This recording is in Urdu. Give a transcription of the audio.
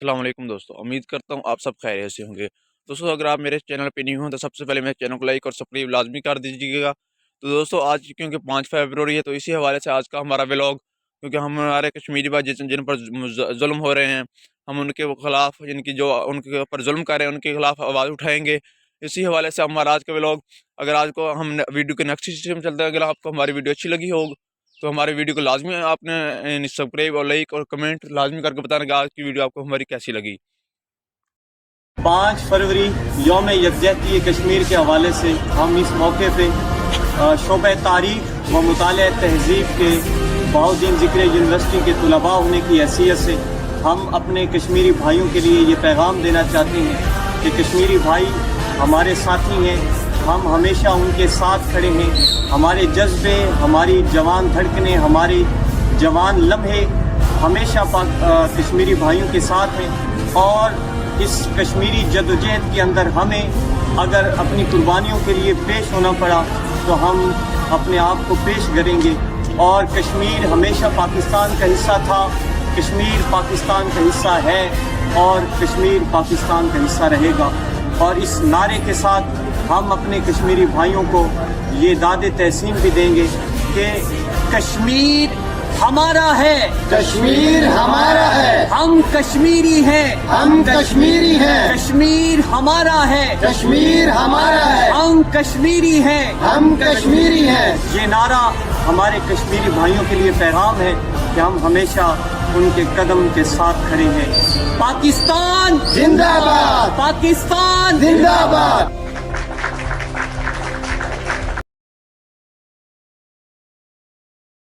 السلام علیکم دوستو، امید کرتا ہوں آپ سب خیریت سے ہوں گے۔ دوستو اگر آپ میرے چینل پہ نہیں ہوں تو سب سے پہلے میرے چینل کو لائک اور سبسکرائب لازمی کر دیجیے گا۔ تو دوستو آج کیونکہ 5 فروری ہے تو اسی حوالے سے آج کا ہمارا ولاگ، کیونکہ ہمارے کشمیری بھائی جن پر ظلم ہو رہے ہیں، ہم ان کے خلاف جو ان کے اوپر ظلم کر رہے ہیں ان کے خلاف آواز اٹھائیں گے۔ اسی حوالے سے ہمارا آج کا ولاگ، اگر آج کو ہم ویڈیو کے نیکسٹ سسٹم چلتے ہیں، اگر آپ کو ہماری ویڈیو اچھی لگی ہوگی تو ہماری ویڈیو کو لازمی آپ نے سبسکرائب اور لائک اور کمنٹ لازمی کر کے بتانا کہ آج کی ویڈیو آپ کو ہماری کیسی لگی۔ 5 فروری یوم یکجہتی کشمیر کے حوالے سے ہم اس موقع پہ شعبہ تاریخ و مطالعہ تہذیب کے بہاؤالدین ذکری یونیورسٹی کے طلباء ہونے کی حیثیت سے ہم اپنے کشمیری بھائیوں کے لیے یہ پیغام دینا چاہتے ہیں کہ کشمیری بھائی ہمارے ساتھی ہیں، ہم ہمیشہ ان کے ساتھ کھڑے ہیں۔ ہمارے جذبے، ہماری جوان دھڑکنیں، ہمارے جوان لمحے ہمیشہ کشمیری بھائیوں کے ساتھ ہیں، اور اس کشمیری جدوجہد کے اندر ہمیں اگر اپنی قربانیوں کے لیے پیش ہونا پڑا تو ہم اپنے آپ کو پیش کریں گے۔ اور کشمیر ہمیشہ پاکستان کا حصہ تھا، کشمیر پاکستان کا حصہ ہے اور کشمیر پاکستان کا حصہ رہے گا۔ اور اس نعرے کے ساتھ ہم اپنے کشمیری بھائیوں کو یہ داد تحسین بھی دیں گے کہ کشمیر ہمارا ہے، کشمیر ہمارا ہے، ہم کشمیری ہیں، ہم کشمیری ہیں، کشمیر ہمارا ہے، کشمیر ہمارا ہے، ہم کشمیری ہیں، ہم کشمیری ہیں۔ یہ نعرہ ہمارے کشمیری بھائیوں کے لیے پیغام ہے کہ ہم ہمیشہ ان کے قدم کے ساتھ کھڑے ہیں۔ پاکستان زندہ باد، پاکستان زندہ باد۔